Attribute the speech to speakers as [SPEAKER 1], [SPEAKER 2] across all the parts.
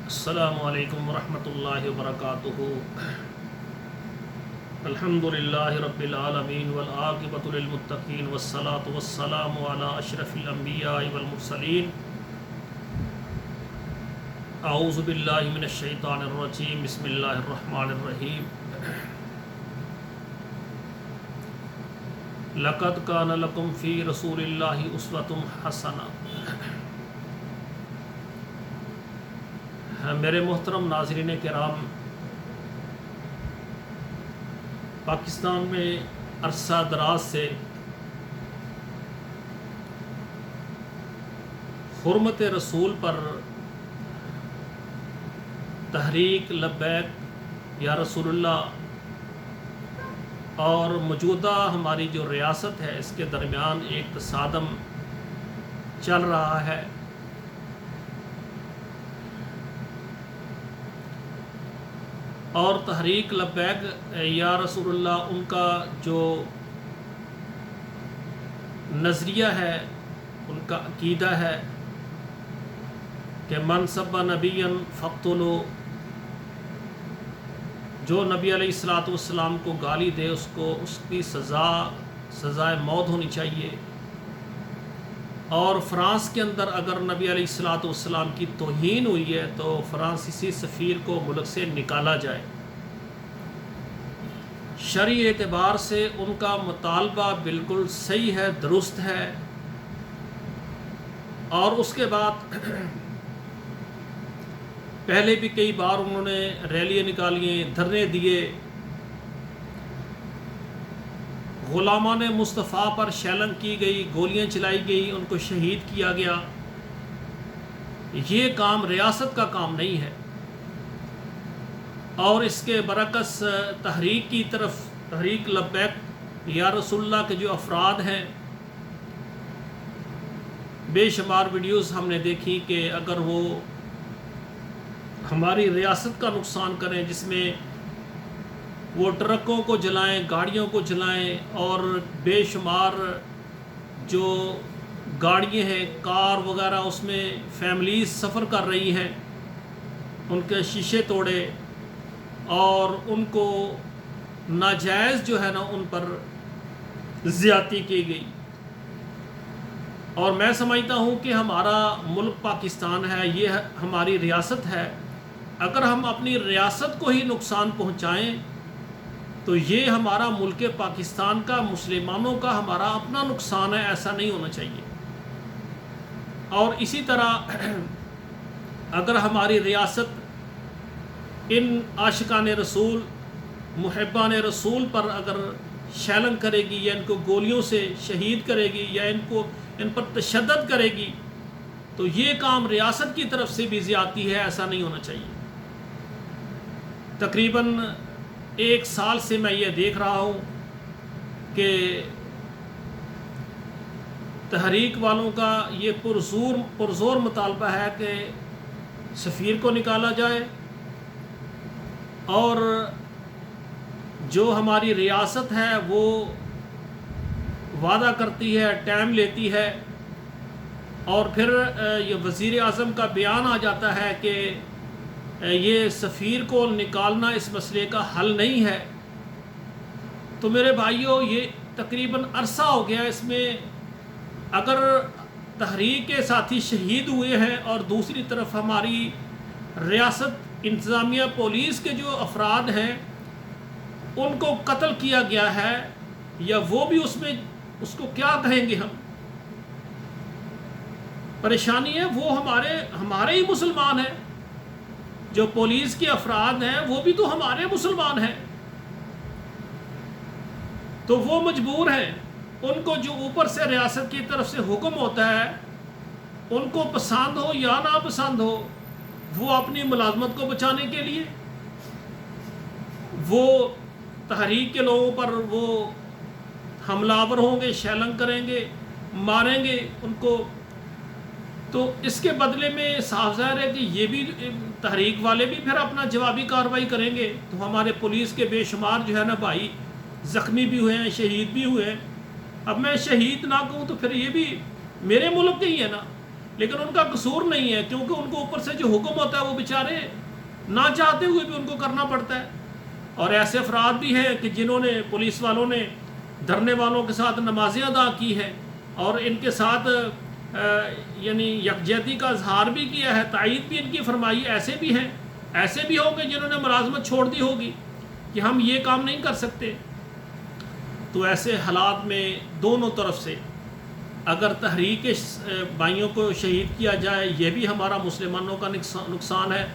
[SPEAKER 1] السلام علیکم ورحمۃ اللہ وبرکاتہ۔ الحمد للہ رب العالمین والعاقبۃ للمتقین والصلاۃ والسلام علی اشرف الانبیاء والمرسلین۔ اعوذ باللہ من الشیطان الرجیم، بسم اللہ الرحمن الرحیم۔ لقد کان لکم فی رسول اللہ اسوۃ حسنہ۔ میرے محترم ناظرین کرام، پاکستان میں عرصہ دراز سے حرمت رسول پر تحریک لبیک یا رسول اللہ اور موجودہ ہماری جو ریاست ہے اس کے درمیان ایک تصادم چل رہا ہے۔ اور تحریک لبیک یا رسول اللہ ان کا جو نظریہ ہے، ان کا عقیدہ ہے کہ من سب نبیا فاقتلوا، جو نبی علیہ الصلوۃ والسلام کو گالی دے اس کی سزائے موت ہونی چاہیے، اور فرانس کے اندر اگر نبی علیہ الصلوۃ والسلام کی توہین ہوئی ہے تو فرانسیسی سفیر کو ملک سے نکالا جائے۔ شرعی اعتبار سے ان کا مطالبہ بالکل صحیح ہے، درست ہے۔ اور اس کے بعد پہلے بھی کئی بار انہوں نے ریلیاں نکالی، دھرنے دیے، غلامان مصطفیٰ پر شیلنگ کی گئی، گولیاں چلائی گئی، ان کو شہید کیا گیا۔ یہ کام ریاست کا کام نہیں ہے۔ اور اس کے برعکس تحریک کی طرف، تحریک لبیک یا رسول اللہ کے جو افراد ہیں، بے شمار ویڈیوز ہم نے دیکھی کہ اگر وہ ہماری ریاست کا نقصان کریں، جس میں وہ ٹرکوں کو جلائیں، گاڑیوں کو جلائیں، اور بے شمار جو گاڑیاں ہیں، کار وغیرہ، اس میں فیملیز سفر کر رہی ہیں، ان کے شیشے توڑے اور ان کو ناجائز جو ہے نا ان پر زیادتی کی گئی۔ اور میں سمجھتا ہوں کہ ہمارا ملک پاکستان ہے، یہ ہماری ریاست ہے۔ اگر ہم اپنی ریاست کو ہی نقصان پہنچائیں تو یہ ہمارا ملک پاکستان کا، مسلمانوں کا، ہمارا اپنا نقصان ہے، ایسا نہیں ہونا چاہیے۔ اور اسی طرح اگر ہماری ریاست ان عاشقان رسول، محبان رسول پر اگر شیلنگ کرے گی یا ان کو گولیوں سے شہید کرے گی یا ان پر تشدد کرے گی تو یہ کام ریاست کی طرف سے بھی زیادتی ہے، ایسا نہیں ہونا چاہیے۔ تقریباً 1 سال سے میں یہ دیکھ رہا ہوں کہ تحریک والوں کا یہ پرزور مطالبہ ہے کہ سفیر کو نکالا جائے، اور جو ہماری ریاست ہے وہ وعدہ کرتی ہے، ٹائم لیتی ہے، اور پھر یہ وزیر اعظم کا بیان آ جاتا ہے کہ یہ سفیر کو نکالنا اس مسئلے کا حل نہیں ہے۔ تو میرے بھائیوں، یہ تقریباً عرصہ ہو گیا، اس میں اگر تحریک کے ساتھی شہید ہوئے ہیں اور دوسری طرف ہماری ریاست انتظامیہ پولیس کے جو افراد ہیں ان کو قتل کیا گیا ہے، یا وہ بھی اس کو کیا کہیں گے ہم؟ پریشانی ہے، وہ ہمارے ہی مسلمان ہیں، جو پولیس کے افراد ہیں وہ بھی تو ہمارے مسلمان ہیں، تو وہ مجبور ہیں، ان کو جو اوپر سے ریاست کی طرف سے حکم ہوتا ہے، ان کو پسند ہو یا نہ پسند ہو، وہ اپنی ملازمت کو بچانے کے لیے وہ تحریک کے لوگوں پر وہ حملہ آور ہوں گے، شیلنگ کریں گے، ماریں گے ان کو۔ تو اس کے بدلے میں صاف ظاہر ہے کہ یہ بھی تحریک والے بھی پھر اپنا جوابی کارروائی کریں گے، تو ہمارے پولیس کے بے شمار جو ہے نا بھائی زخمی بھی ہوئے ہیں، شہید بھی ہوئے ہیں۔ اب میں شہید نہ کہوں تو پھر یہ بھی میرے ملک کے ہی ہے نا، لیکن ان کا قصور نہیں ہے، کیونکہ ان کو اوپر سے جو حکم ہوتا ہے وہ بیچارے نہ چاہتے ہوئے بھی ان کو کرنا پڑتا ہے۔ اور ایسے افراد بھی ہیں کہ جنہوں نے پولیس والوں نے دھرنے والوں کے ساتھ نمازیں ادا کی ہے اور ان کے ساتھ یعنی یکجہتی کا اظہار بھی کیا ہے، تائید بھی ان کی فرمائی۔ ایسے بھی ہیں، ایسے بھی ہوں گے جنہوں نے ملازمت چھوڑ دی ہوگی کہ ہم یہ کام نہیں کر سکتے۔ تو ایسے حالات میں دونوں طرف سے اگر تحریک بھائیوں کو شہید کیا جائے، یہ بھی ہمارا مسلمانوں کا نقصان ہے۔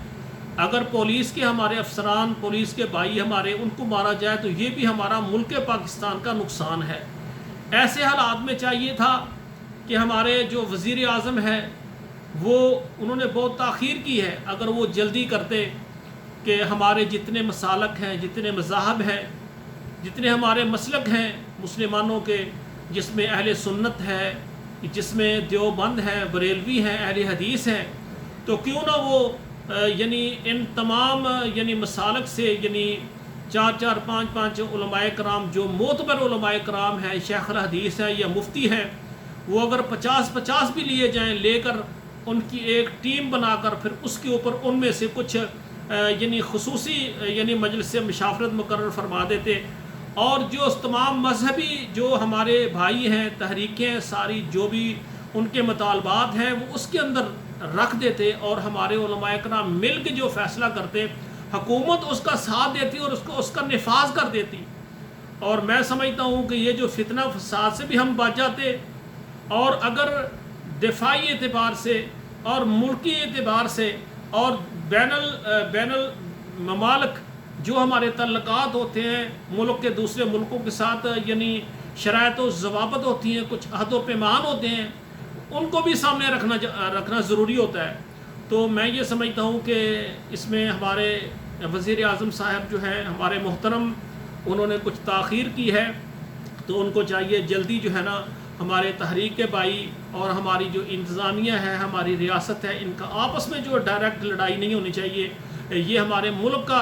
[SPEAKER 1] اگر پولیس کے ہمارے افسران، پولیس کے بھائی ہمارے، ان کو مارا جائے تو یہ بھی ہمارا ملک پاکستان کا نقصان ہے۔ ایسے حالات میں چاہیے تھا کہ ہمارے جو وزیر اعظم ہے انہوں نے بہت تاخیر کی ہے، اگر وہ جلدی کرتے کہ ہمارے جتنے مسالک ہیں، جتنے مذاہب ہیں، جتنے ہمارے مسلک ہیں مسلمانوں کے، جس میں اہل سنت ہے، جس میں دیوبند ہے، بریلوی ہیں، اہل حدیث ہیں، تو کیوں نہ وہ یعنی ان تمام یعنی مسالک سے یعنی 4 5 علماء کرام جو معتبر علماء کرام ہیں، شیخ الحدیث ہیں یا مفتی ہیں، وہ اگر 50 بھی لیے جائیں، لے کر ان کی ایک ٹیم بنا کر پھر اس کے اوپر ان میں سے کچھ یعنی خصوصی یعنی مجلس مشاورت مقرر فرما دیتے، اور جو تمام مذہبی جو ہمارے بھائی ہیں، تحریکیں ساری جو بھی ان کے مطالبات ہیں وہ اس کے اندر رکھ دیتے، اور ہمارے علماء کرام مل کے جو فیصلہ کرتے، حکومت اس کا ساتھ دیتی اور اس کا نفاذ کر دیتی۔ اور میں سمجھتا ہوں کہ یہ جو فتنہ فساد سے بھی ہم بچ جاتے، اور اگر دفاعی اعتبار سے اور ملکی اعتبار سے اور بین الممالک جو ہمارے تعلقات ہوتے ہیں ملک کے دوسرے ملکوں کے ساتھ، یعنی شرائط و ضوابط ہوتی ہیں، کچھ عہد و پیمان ہوتے ہیں، ان کو بھی سامنے رکھنا ضروری ہوتا ہے۔ تو میں یہ سمجھتا ہوں کہ اس میں ہمارے وزیر اعظم صاحب جو ہیں ہمارے محترم، انہوں نے کچھ تاخیر کی ہے، تو ان کو چاہیے جلدی جو ہے نا ہمارے تحریک کے بھائی اور ہماری جو انتظامیہ ہے، ہماری ریاست ہے، ان کا آپس میں جو ڈائریکٹ لڑائی نہیں ہونی چاہیے۔ یہ ہمارے ملک کا،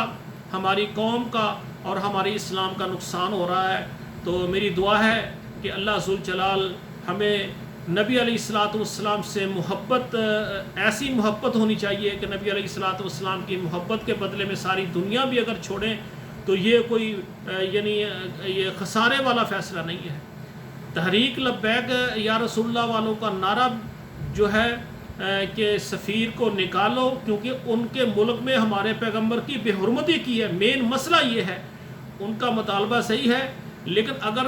[SPEAKER 1] ہماری قوم کا اور ہماری اسلام کا نقصان ہو رہا ہے۔ تو میری دعا ہے کہ اللہ ذوالجلال ہمیں نبی علیہ الصلاۃ والسلام سے محبت، ایسی محبت ہونی چاہیے کہ نبی علیہ الصلاۃ والسلام کی محبت کے بدلے میں ساری دنیا بھی اگر چھوڑیں تو یہ کوئی یعنی یہ خسارے والا فیصلہ نہیں ہے۔ تحریک لبیک یا رسول اللہ والوں کا نعرہ جو ہے کہ سفیر کو نکالو، کیونکہ ان کے ملک میں ہمارے پیغمبر کی بے حرمتی کی ہے، مین مسئلہ یہ ہے۔ ان کا مطالبہ صحیح ہے، لیکن اگر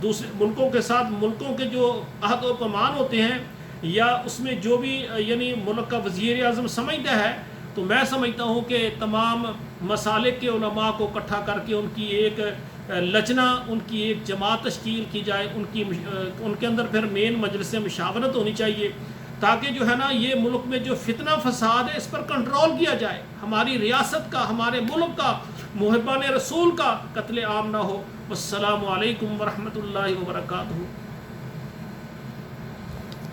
[SPEAKER 1] دوسرے ملکوں کے ساتھ ملکوں کے جو عہد و پیمان ہوتے ہیں یا اس میں جو بھی یعنی ملک کا وزیر اعظم سمجھتا ہے، تو میں سمجھتا ہوں کہ تمام مسالک کے علماء کو اکٹھا کر کے ان کی ایک لجنہ، ان کی ایک جماعت تشکیل کی جائے، ان کے اندر پھر مین مجلس مشاورت ہونی چاہیے، تاکہ جو ہے نا یہ ملک میں جو فتنہ فساد ہے اس پر کنٹرول کیا جائے، ہماری ریاست کا، ہمارے ملک کا، محبان رسول کا قتل عام نہ ہو۔ والسلام علیکم ورحمۃ اللہ وبرکاتہ۔